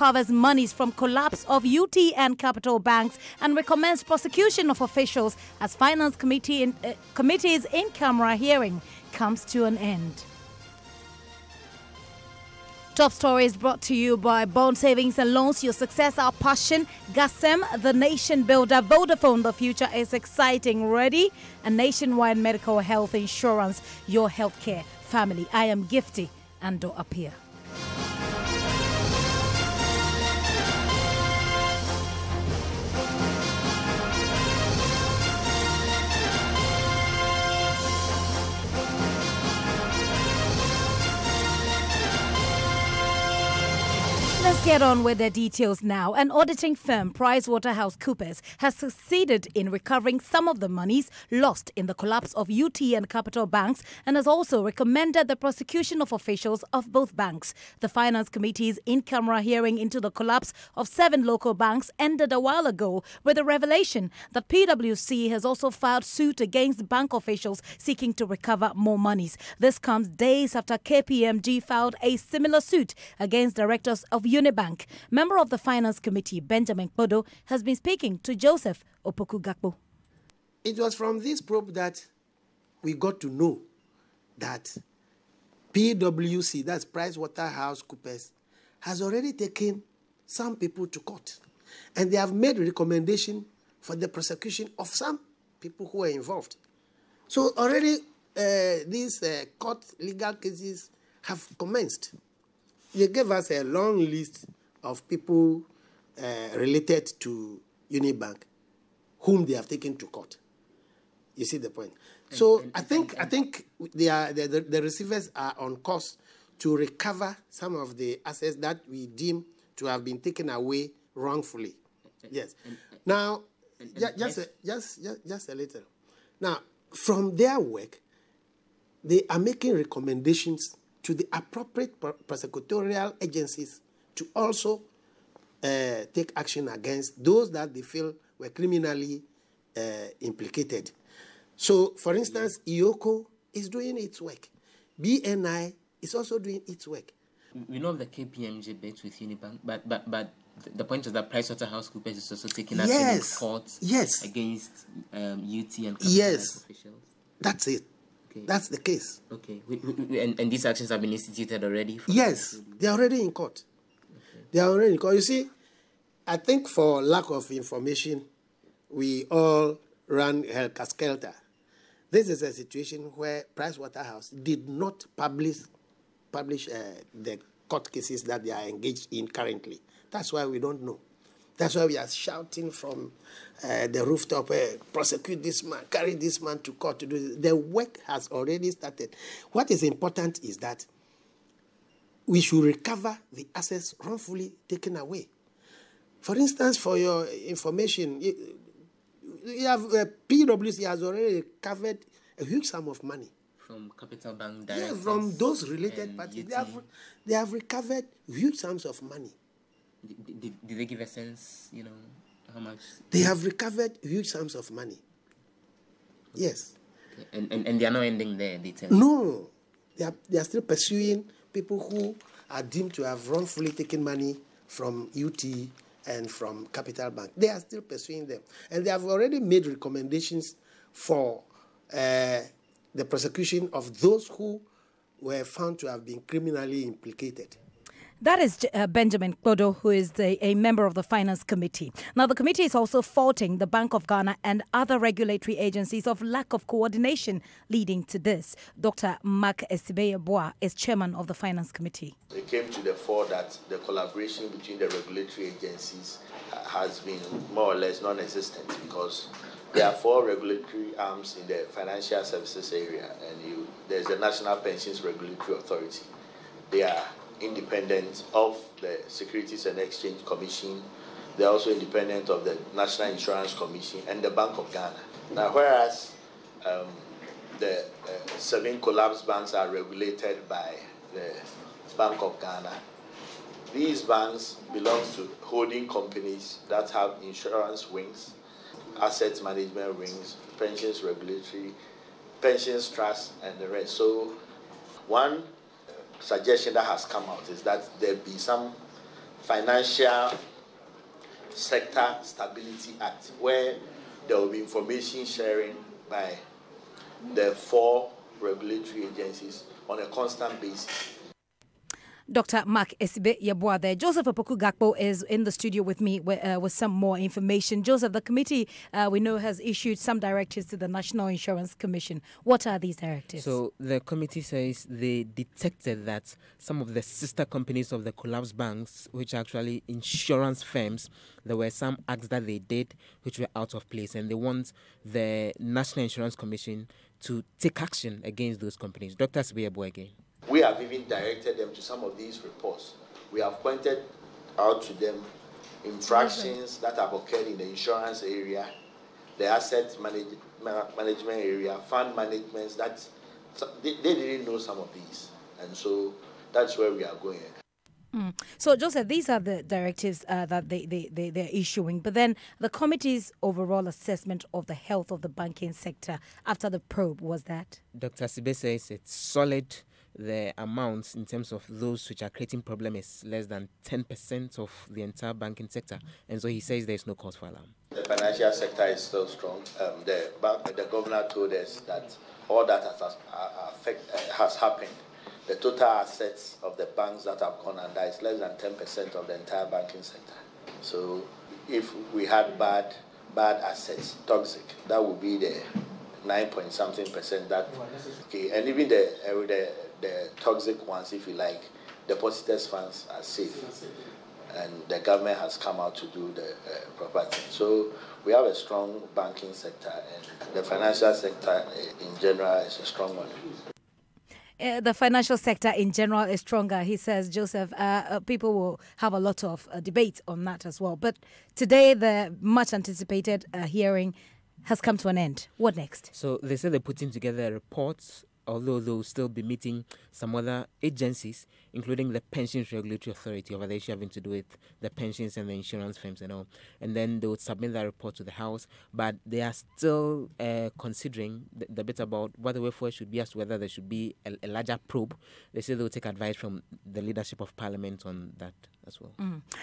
recovers monies from collapse of UT and Capital banks and recommends prosecution of officials as Finance Committee's in-camera hearing comes to an end. Top story is brought to you by Bond Savings and Loans. Your success, our passion. GASEM, the nation builder. Vodafone, the future is exciting. Ready? A nationwide medical health insurance. Your healthcare family. I am Gifty and do appear. Let's get on with the details now. An auditing firm, PricewaterhouseCoopers, has succeeded in recovering some of the monies lost in the collapse of UT and Capital banks and has also recommended the prosecution of officials of both banks. The Finance Committee's in-camera hearing into the collapse of 7 local banks ended a while ago with a revelation that PwC has also filed suit against bank officials seeking to recover more monies. This comes days after KPMG filed a similar suit against directors of Unibank. Member of the Finance Committee, Benjamin Kpodo, has been speaking to Joseph Opoku-Gakpo. It was from this probe that we got to know that PwC, that's PricewaterhouseCoopers, has already taken some people to court. And they have made a recommendation for the prosecution of some people who were involved. So already these court legal cases have commenced. They gave us a long list of people related to Unibank whom they have taken to court. You see the point? So I think the receivers are on course to recover some of the assets that we deem to have been taken away wrongfully. Yes. Now, just a little. Now, from their work, they are making recommendations to the appropriate prosecutorial agencies to also take action against those that they feel were criminally implicated. So, for instance, IOCO is doing its work. BNI is also doing its work. We know of the KPMG bit with Unibank, but the point is that PricewaterhouseCoopers is also taking action in court against UT and Capital officials. That's it. Okay. That's the case. Okay. And these actions have been instituted already? Yes, they are already in court. Okay. They are already in court. You see, I think for lack of information, we all ran helter-skelter. This is a situation where Pricewaterhouse did not publish the court cases that they are engaged in currently. That's why we don't know. That's why we are shouting from the rooftop, prosecute this man, carry this man to court to do this. The work has already started. What is important is that we should recover the assets wrongfully taken away. For instance, for your information, you have PwC has already recovered a huge sum of money. From Capital Bank directors? Yeah, from those related parties. They have recovered huge sums of money. Did they give a sense, how much? They have recovered huge sums of money. Yes. Okay. And they are not ending there, they tell No. They are still pursuing people who are deemed to have wrongfully taken money from UT and from Capital Bank. They are still pursuing them. And they have already made recommendations for the prosecution of those who were found to have been criminally implicated. That is Benjamin Kpodo, who is a member of the Finance Committee. Now, the committee is also faulting the Bank of Ghana and other regulatory agencies of lack of coordination leading to this. Dr. Mark Esibeye-Boa is chairman of the Finance Committee. It came to the fore that the collaboration between the regulatory agencies has been more or less non-existent because there are 4 regulatory arms in the financial services area, and there's the National Pensions Regulatory Authority. They are independent of the Securities and Exchange Commission. They're also independent of the National Insurance Commission and the Bank of Ghana. Now, whereas the 7 collapsed banks are regulated by the Bank of Ghana, these banks belong to holding companies that have insurance wings, asset management wings, pensions regulatory, pensions trust, and the rest. So one suggestion that has come out is that there be some Financial Sector Stability Act, where there will be information sharing by the 4 regulatory agencies on a constant basis. Dr. Mark Esibe Yeboah there. Joseph Opoku Gakpo is in the studio with me with some more information. Joseph, the committee we know has issued some directives to the National Insurance Commission. What are these directives? So the committee says they detected that some of the sister companies of the collapsed banks, which are actually insurance firms, there were some acts that they did which were out of place, and they want the National Insurance Commission to take action against those companies. Dr. Esibe Yeboah again. We have even directed them to some of these reports. We have pointed out to them infractions that have occurred in the insurance area, the asset management area, fund management. That they didn't know some of these, and so that's where we are going. So, Joseph, these are the directives that they're issuing. But then the committee's overall assessment of the health of the banking sector after the probe was that? Dr. Esibe says it's solid. The amounts in terms of those which are creating problem is less than 10% of the entire banking sector. And so he says there is no cause for alarm. The financial sector is still strong. The governor told us that all that has happened. The total assets of the banks that have gone under is less than 10% of the entire banking sector. So if we had bad assets, toxic, that would be the 9-point-something%. That okay, and even the toxic ones, if you like, depositors' funds are safe, and the government has come out to do the proper thing. So we have a strong banking sector, and the financial sector in general is a strong one. The financial sector in general is stronger, he says, Joseph. People will have a lot of debate on that as well. But today, the much anticipated hearing has come to an end. What next? So they said they're putting together reports, although they'll still be meeting some other agencies, including the Pensions Regulatory Authority over the issue having to do with the pensions and the insurance firms and all. And then they would submit that report to the House. But they are still considering the bit about what the way forward should be as to whether there should be a larger probe. They say they will take advice from the leadership of Parliament on that as well.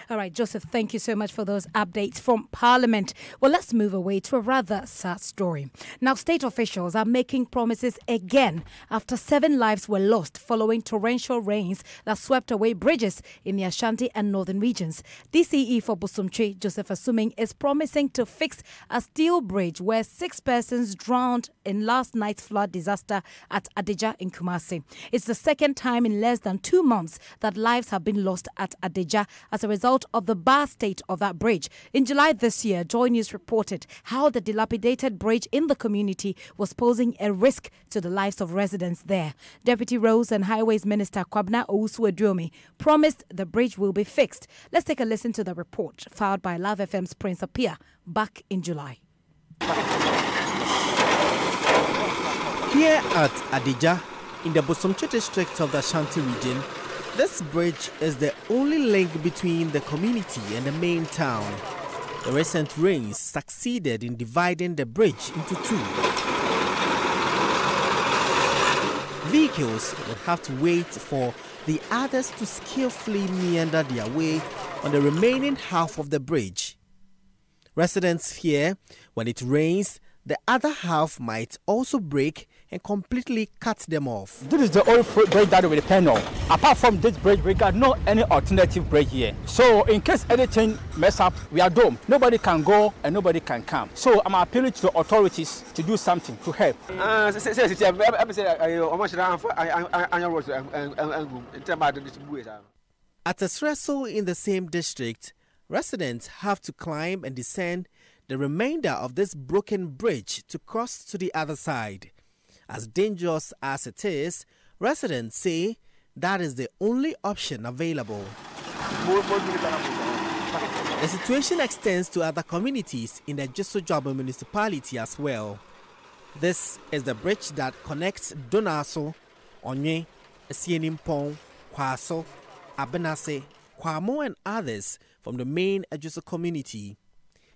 All right, Joseph, thank you so much for those updates from Parliament. Well, let's move away to a rather sad story. Now, state officials are making promises again after 7 lives were lost following torrential rains that swept away bridges in the Ashanti and northern regions. DCE for Bosomtwe, Joseph Assuming, is promising to fix a steel bridge where 6 persons drowned in last night's flood disaster at Adija in Kumasi. It's the second time in less than 2 months that lives have been lost at Adija as a result of the bad state of that bridge. In July this year, Joy News reported how the dilapidated bridge in the community was posing a risk to the lives of residents there. Deputy Roads and Highways Minister Kwabena Owusu-Aduomi promised the bridge will be fixed. Let's take a listen to the report filed by Love FM's Prince Apia back in July. Here at Adija, in the Bosomtwe district of the Ashanti region, this bridge is the only link between the community and the main town. The recent rains succeeded in dividing the bridge into 2. Vehicles would have to wait for the others to skillfully meander their way on the remaining half of the bridge. Residents fear when it rains, the other half might also break and completely cut them off. This is the only bridge that we depend on. Apart from this bridge, we got no any alternative bridge here. So in case anything mess up, we are doomed. Nobody can go and nobody can come. So I'm appealing to the authorities to do something to help. At Espresso in the same district, residents have to climb and descend the remainder of this broken bridge to cross to the other side. As dangerous as it is, residents say that is the only option available. The situation extends to other communities in the Joso-Dwabo municipality as well. This is the bridge that connects Donaso, Onye, Esienimpong, Kwaso, Abenase, Kwamo and others from the main Ejuso community.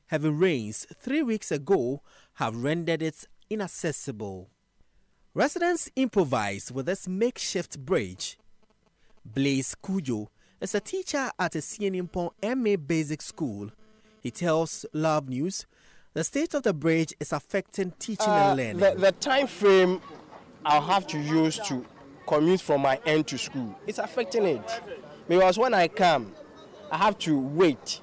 Heavy rains 3 weeks ago have rendered it inaccessible. Residents improvise with this makeshift bridge. Blaise Kujo As a teacher at a Sienimpong MA Basic School, he tells Love News the state of the bridge is affecting teaching and learning. The time frame I'll have to use to commute from my end to school, it's affecting it. Because when I come, I have to wait.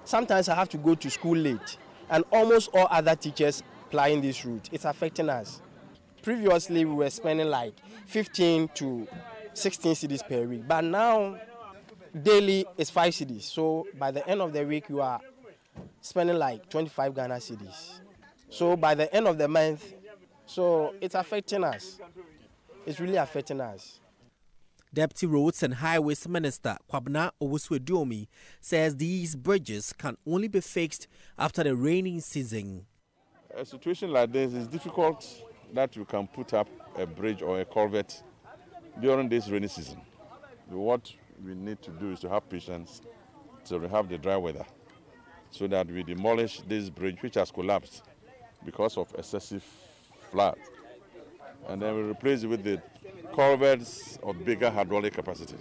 Sometimes I have to go to school late. And almost all other teachers applying this route, it's affecting us. Previously, we were spending like 15 to 16 cedis per week. But now, daily is 5 cedis. So by the end of the week, you are spending like 25 Ghana cedis. So by the end of the month, so it's affecting us. It's really affecting us. Deputy Roads and Highways Minister Kwabena Owusu-Eduomi says these bridges can only be fixed after the rainy season. A situation like this is difficult that you can put up a bridge or a culvert during this rainy season. What we need to do is to have patience till we have the dry weather so that we demolish this bridge which has collapsed because of excessive flood. And then we replace it with the culverts of bigger hydraulic capacity.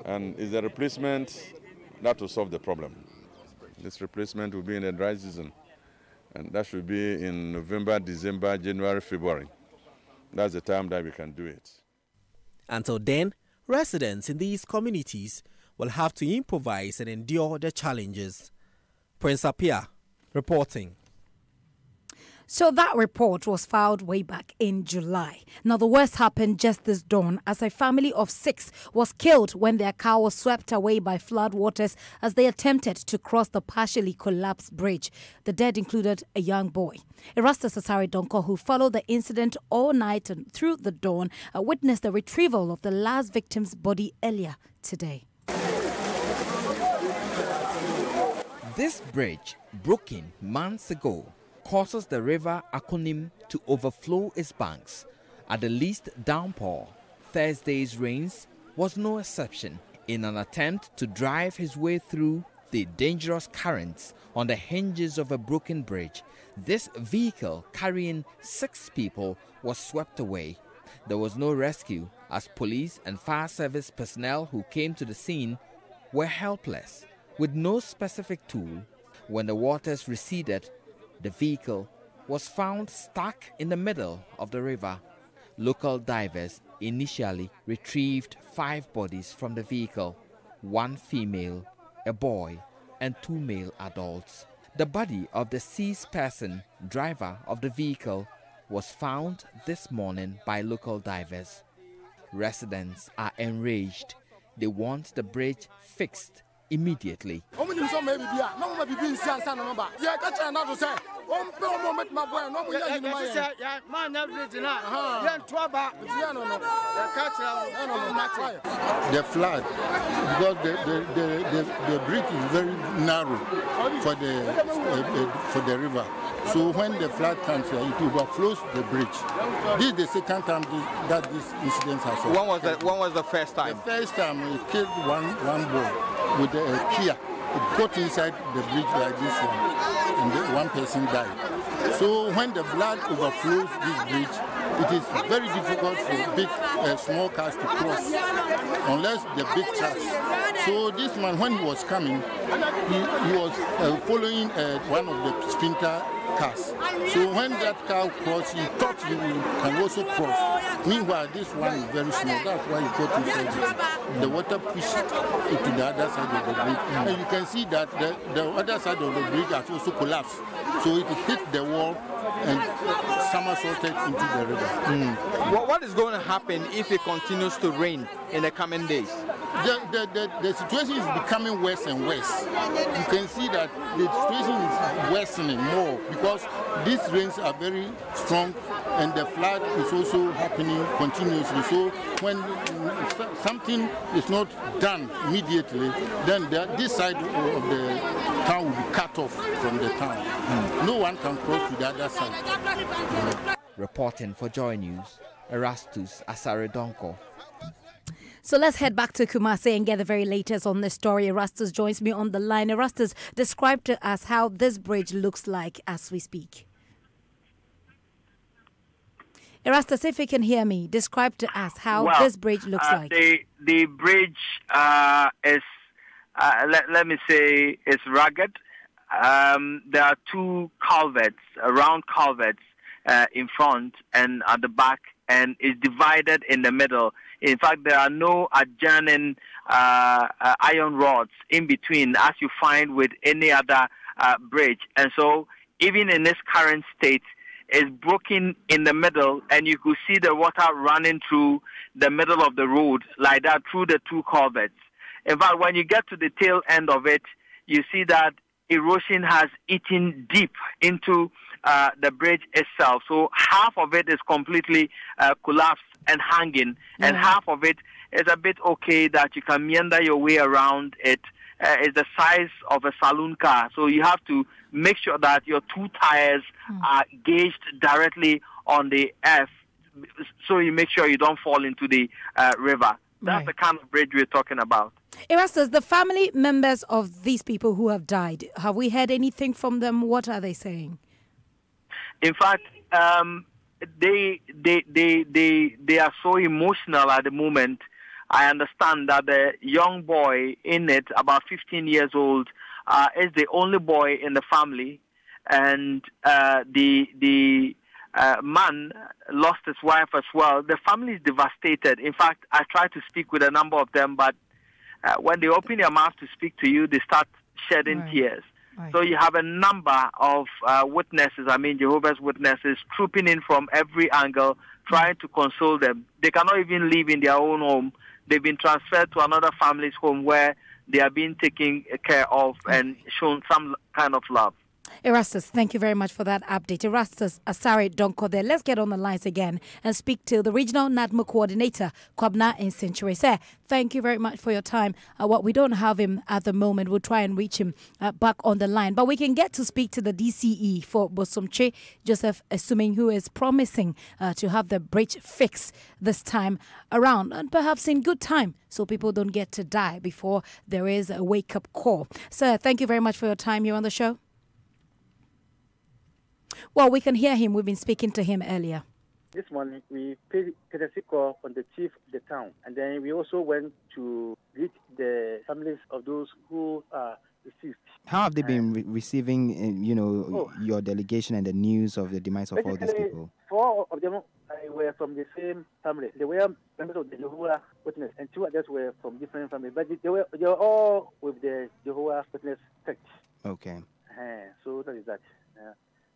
And it's the replacement that will solve the problem. This replacement will be in the dry season. And that should be in November, December, January, February. That's the time that we can do it. Until then, residents in these communities will have to improvise and endure the challenges. Prince Apia reporting. So that report was filed way back in July. Now, the worst happened just this dawn as a family of 6 was killed when their car was swept away by flood waters as they attempted to cross the partially collapsed bridge. The dead included a young boy. Erastus Asare Donko, who followed the incident all night and through the dawn, witnessed the retrieval of the last victim's body earlier today. This bridge, broken months ago, causes the river Akonim to overflow its banks. At the least downpour, Thursday's rains was no exception. In an attempt to drive his way through the dangerous currents on the hinges of a broken bridge, this vehicle carrying 6 people was swept away. There was no rescue as police and fire service personnel who came to the scene were helpless. With no specific tool, when the waters receded, the vehicle was found stuck in the middle of the river. Local divers initially retrieved 5 bodies from the vehicle, 1 female, a boy, and 2 male adults. The body of the deceased person, driver of the vehicle, was found this morning by local divers. Residents are enraged. They want the bridge fixed immediately. The flood, because the bridge is very narrow for the river. So when the flood comes here, it overflows the bridge. This is the second time that this incident has occurred. When was the first time? The first time we killed one boy with a Kia. It got inside the bridge like this one, and one person died. So when the blood overflows this bridge, it is very difficult for small cars to cross, unless the big trucks. So this man, when he was coming, he was following one of the sprinter cars. So when that car crossed, he thought he can also cross. Meanwhile, this one is very small. That's why he got inside. The water pushed it to the other side of the bridge. And you can see that the other side of the bridge has also collapsed. So it hit the wall and somersaulted into the river. What is going to happen if it continues to rain in the coming days? The situation is becoming worse and worse. You can see that the situation is worsening more because these rains are very strong and the flood is also happening continuously. So when something is not done immediately, then this side of the town will be cut off from the town. No one can cross to the other side. Reporting for Joy News, Erastus Asare Donko. So let's head back to Kumasi and get the very latest on this story. Erastus joins me on the line. Erastus, describe to us how this bridge looks like as we speak. Erastus, if you can hear me, describe to us how this bridge looks like. The bridge is, let me say, is rugged. There are two culverts, round culverts in front and at the back, and it's divided in the middle. In fact, there are no adjoining iron rods in between, as you find with any other bridge. And so, even in its current state, it's broken in the middle, and you could see the water running through the middle of the road like that through the two culverts. In fact, when you get to the tail end of it, you see that erosion has eaten deep into the bridge itself. So half of it is completely collapsed and hanging, and half of it is a bit okay that you can meander your way around it. It's the size of a saloon car, so you have to make sure that your two tires are gauged directly on the earth, so you make sure you don't fall into the river. That's the kind of bridge we're talking about. Erastus, the family members of these people who have died, have we heard anything from them? What are they saying? In fact, they are so emotional at the moment. I understand that the young boy in it, about 15 years old, is the only boy in the family, and the man lost his wife as well. The family is devastated. In fact, I tried to speak with a number of them, but when they open their mouth to speak to you, they start shedding tears. So you have a number of witnesses, Jehovah's Witnesses, trooping in from every angle, trying to console them. They cannot even live in their own home. They've been transferred to another family's home where they are being taken care of and shown some kind of love. Erastus, thank you very much for that update. Erastus Asare Donko there. Let's get on the lines again and speak to the regional NADMO coordinator, Kwabna in Century. Sir, thank you very much for your time. We don't have him at the moment. We'll try and reach him back on the line. But we can get to speak to the DCE for Bosomtwe, Joseph Assuming, who is promising to have the bridge fixed this time around, and perhaps in good time, so people don't get to die before there is a wake-up call. Sir, thank you very much for your time here on the show. Well, we can hear him. We've been speaking to him earlier. This morning, we paid courtesy call on the chief of the town. And then we also went to greet the families of those who are deceased. How have they been receiving, your delegation and the news of the demise of all these people? 4 of them were from the same family. They were members of the Jehovah's Witness, and 2 others were from different families. But they were all with the Jehovah's Witness sect. Okay. So that is that.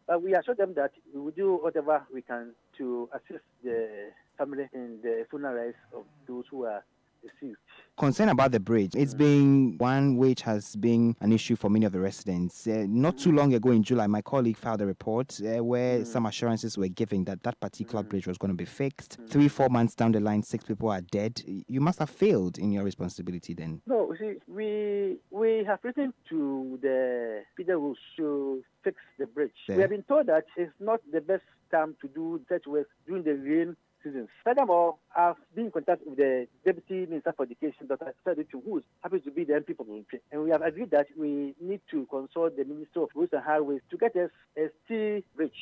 But we assured them that we will do whatever we can to assist the family in the funerals of those who are deceased. Concern about the bridge. It's been one which has been an issue for many of the residents. Not too long ago in July, my colleague filed a report where some assurances were given that that particular bridge was going to be fixed. 3-4 months down the line, 6 people are dead. You must have failed in your responsibility then. No, you see, we have written to the Federal to fix the bridge. We have been told that it's not the best time to do such work during the rain season. Furthermore, I've been in contact with the Deputy Minister for Education, Dr. Saduchu, who happens to be the MP for Bosomtwe. And we have agreed that we need to consult the Minister of Roads and Highways to get us a steel bridge.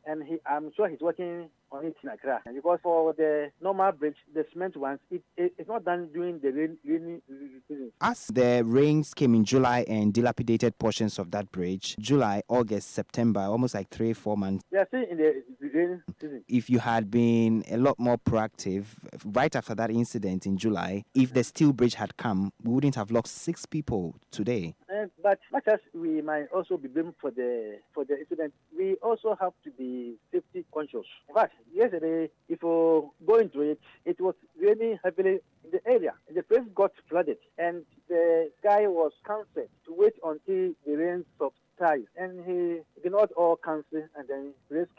And I'm sure he's working on it in Accra. And because for the normal bridge, the cement ones, it's not done during the rainy season. As the rains came in July and dilapidated portions of that bridge, July, August, September, almost like 3-4 months. They are still in the rainy season. If you had been a lot more proactive right after that incident in July, if the steel bridge had come, we wouldn't have lost 6 people today. But much as we might also be blamed for the incident, we also have to be safety conscious. In fact, yesterday, if you go into it, it was raining heavily in the area. The place got flooded, and the guy was counseled to wait until the rain subsides. And he ignored all counsel and then risked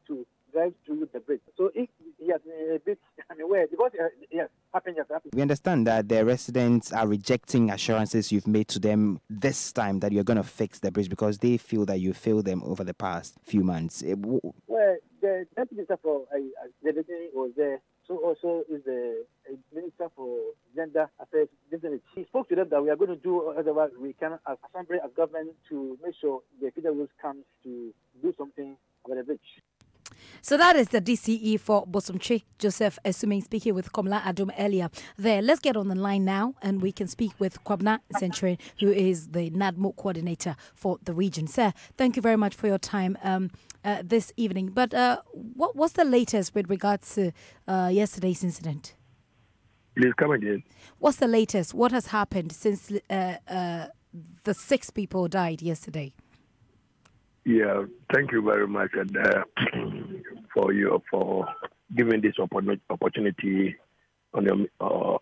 to drive through the bridge. So if he has been a bit unaware, because yes, happened. We understand that the residents are rejecting assurances you've made to them this time that you're going to fix the bridge because they feel that you failed them over the past few months. Well, the Deputy Minister for Education was there. So also is the Minister for Gender Affairs. He spoke to them that we are going to do whatever we can as Assembly, as government, to make sure the federal rules comes to do something about the bridge. So that is the DCE for Bosomtwe, Joseph Esuming, speaking with Komla Adom earlier there. Let's get on the line now and we can speak with Kwabena Centurion, who is the NADMO coordinator for the region. Sir, thank you very much for your time this evening. But what's the latest with regards to yesterday's incident? Please come again. What's the latest? What has happened since the 6 people died yesterday? Yeah, thank you very much and, for giving this opportunity on your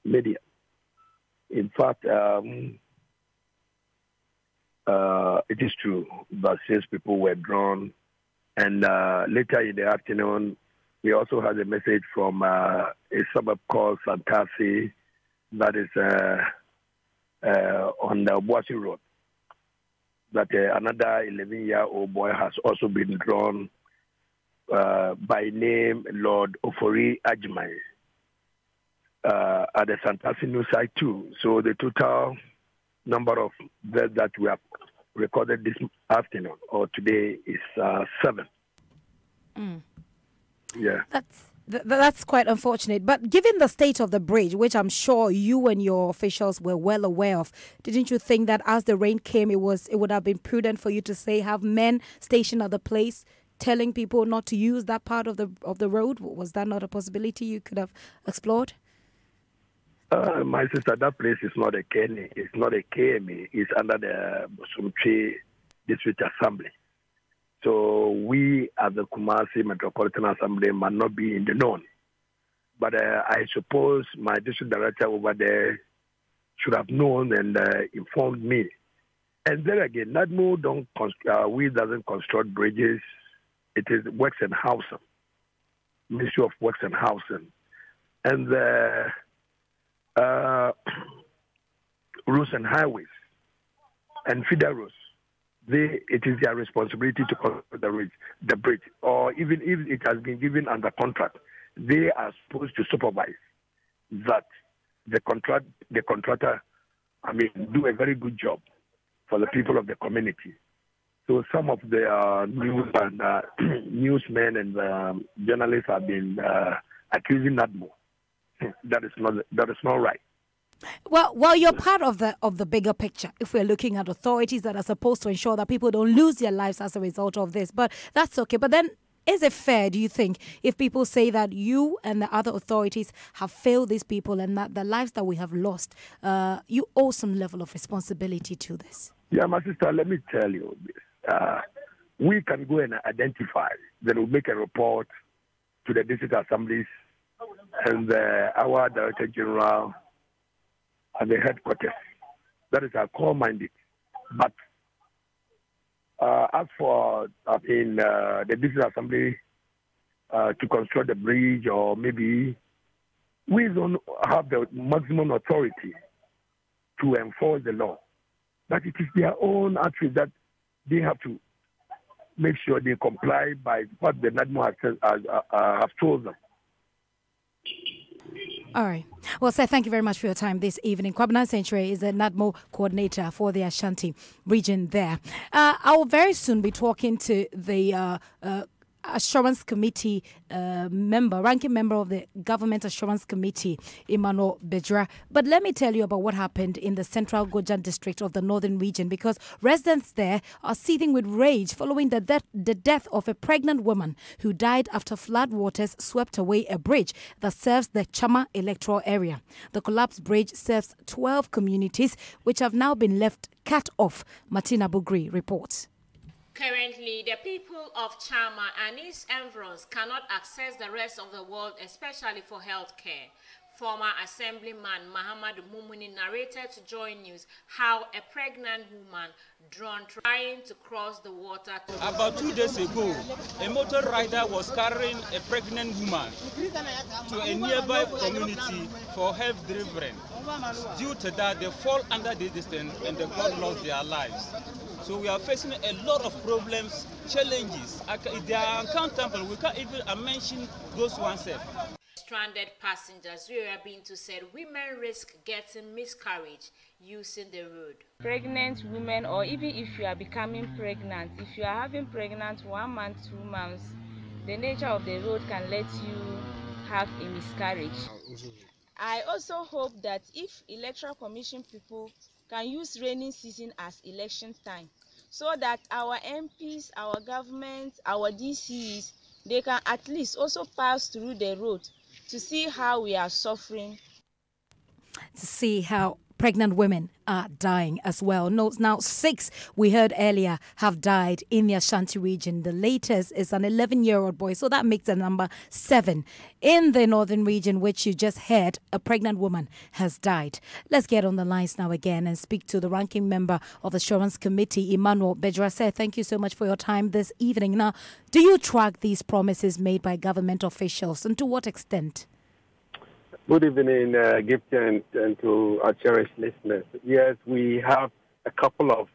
media. In fact, it is true that 6 people were drawn, and later in the afternoon, we also had a message from a suburb called Santasi, that is on the Boise Road, that another 11-year-old boy has also been drawn by name Lord Ofori Ajmai at the Santasi New site too. So the total number of deaths that we have recorded this afternoon or today is 7. Yeah. That's quite unfortunate. But given the state of the bridge, which I'm sure you and your officials were well aware of, didn't you think that as the rain came, it would have been prudent for you to say have men stationed at the place telling people not to use that part of the road? Was that not a possibility you could have explored? My sister, that place is not a KME. It's not a KME. It's under the Bosomtwe District Assembly. So we at the Kumasi Metropolitan Assembly might not be in the known. But I suppose my district director over there should have known and informed me. And then again, NADMO doesn't construct bridges. It is Works and Housing, Ministry of Works and Housing. And roads and highways and feeder roads. It is their responsibility to construct the bridge, or even if it has been given under contract, they are supposed to supervise that the contractor, do a very good job for the people of the community. So some of the news and newsmen and journalists have been accusing NADMO. That is not right. Well, you're part of the bigger picture. If we're looking at authorities that are supposed to ensure that people don't lose their lives as a result of this, but that's okay. But then, is it fair, do you think, if people say that you and the other authorities have failed these people and that the lives that we have lost, you owe some level of responsibility to this? Yeah, my sister, let me tell you this. We can go and identify, then we'll make a report to the district assemblies and our Director General at the headquarters. That is our core mandate. But as for the district assembly to construct the bridge, or maybe we don't have the maximum authority to enforce the law. But it is their own actions that they have to make sure they comply by what the NADMO has told them. All right. Well, sir, thank you very much for your time this evening. Kwabena Centurion is the NADMO coordinator for the Ashanti region there. I will very soon be talking to the Assurance Committee ranking member of the Government Assurance Committee, Emmanuel Bejra. But let me tell you about what happened in the Central Gojan district of the Northern region, because residents there are seething with rage following the death of a pregnant woman who died after floodwaters swept away a bridge that serves the Chama electoral area. The collapsed bridge serves 12 communities, which have now been left cut off. Martina Bugri reports. Currently, the people of Chama and its environs cannot access the rest of the world, especially for health care. Former Assemblyman Muhammad Mumuni narrated to Joy News how a pregnant woman trying to cross the water. About 2 days ago, a motor rider was carrying a pregnant woman to a nearby community for health delivery. Due to that, they fall under the distance and the girl lost their lives. So we are facing a lot of problems, challenges. They are uncountable. We can't even mention those ones. stranded passengers. We are being said women risk getting miscarriage using the road. Pregnant women, or even if you are becoming pregnant, if you are having pregnant 1 month, 2 months, the nature of the road can let you have a miscarriage. I also hope that if Electoral Commission people can use rainy season as election time, so that our MPs, our government, our DCs, they can at least also pass through the road to see how we are suffering. To see how pregnant women are dying as well. Now 6, we heard earlier, have died in the Ashanti region. The latest is an 11-year-old boy, so that makes the number 7. In the northern region, which you just heard, a pregnant woman has died. Let's get on the lines now again and speak to the ranking member of the Assurance Committee, Emmanuel Bejra. Thank you so much for your time this evening. Now, do you track these promises made by government officials, and to what extent? Good evening, Gifty, and to our cherished listeners. Yes, we have a couple of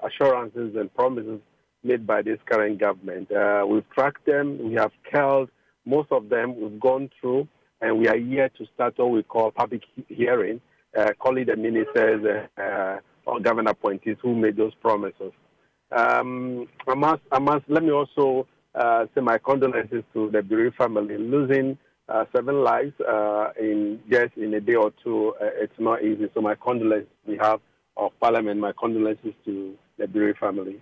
assurances and promises made by this current government. We've tracked them, we have held most of them, we've gone through, and we are here to start what we call public hearing, calling the ministers or government appointees who made those promises. Let me also say my condolences to the Biri family. Losing 7 lives in a day or two, it's not easy. So my condolences on behalf of Parliament, my condolences to the Biri family.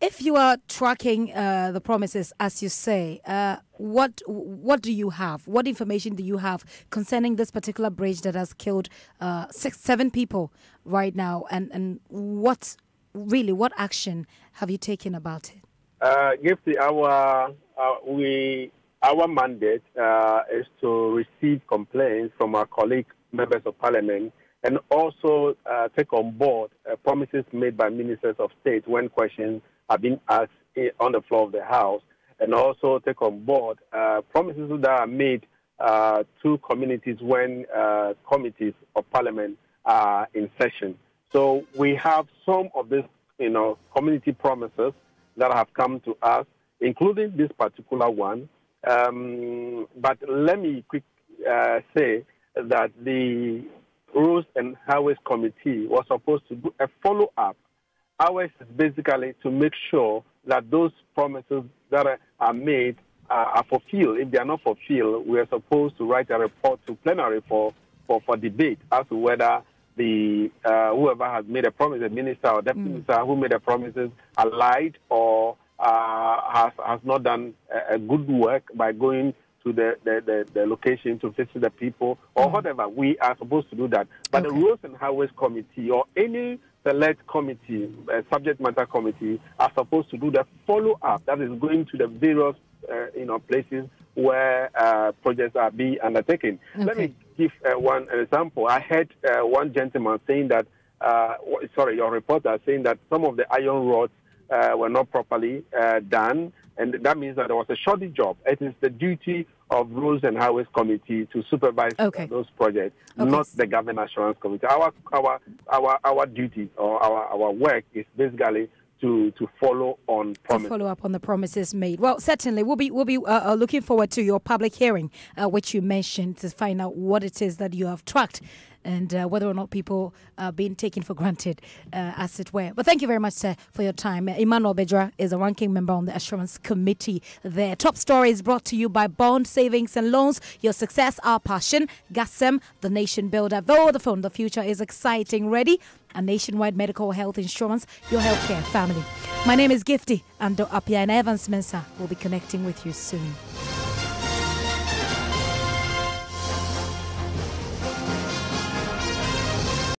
If you are tracking the promises, as you say, what do you have? What information do you have concerning this particular bridge that has killed 7 people right now? And what action have you taken about it? Gifty, our mandate is to receive complaints from our colleague members of Parliament and also take on board promises made by ministers of state when questions have been asked on the floor of the House, and also take on board promises that are made to communities when committees of Parliament are in session. So we have some of these, community promises that have come to us, including this particular one. But let me say that the Roads and Highways Committee was supposed to do a follow-up. Ours is basically to make sure that those promises that are made are fulfilled. If they are not fulfilled, we are supposed to write a report to plenary for debate as to whether the whoever has made a promise, the minister or deputy minister who made the promises, are lied or has not done a good work by going to the location to visit the people or whatever. We are supposed to do that. But the Roads and Highways Committee or any select committee, subject matter committee, are supposed to do the follow-up. That is going to the various places where projects are being undertaken. Let me give one example. I heard one gentleman saying that, your reporter saying that some of the iron rods were not properly done, and that means that there was a shoddy job. It is the duty of Roads and Highways Committee to supervise those projects, not the Government Assurance Committee. Our duty or our work is basically to follow on promises. To follow up on the promises made. Well, certainly we'll be looking forward to your public hearing, which you mentioned, to find out what it is that you have tracked and whether or not people are being taken for granted, as it were. But thank you very much, sir, for your time. Emmanuel Bejra is a ranking member on the Assurance Committee there. Top story is brought to you by Bond Savings and Loans. Your success, our passion. GASEM, the nation builder. Vodafone, the future is exciting. Ready? A nationwide medical health insurance, your healthcare family. My name is Gifty, and Apia and Evans Mensah will be connecting with you soon.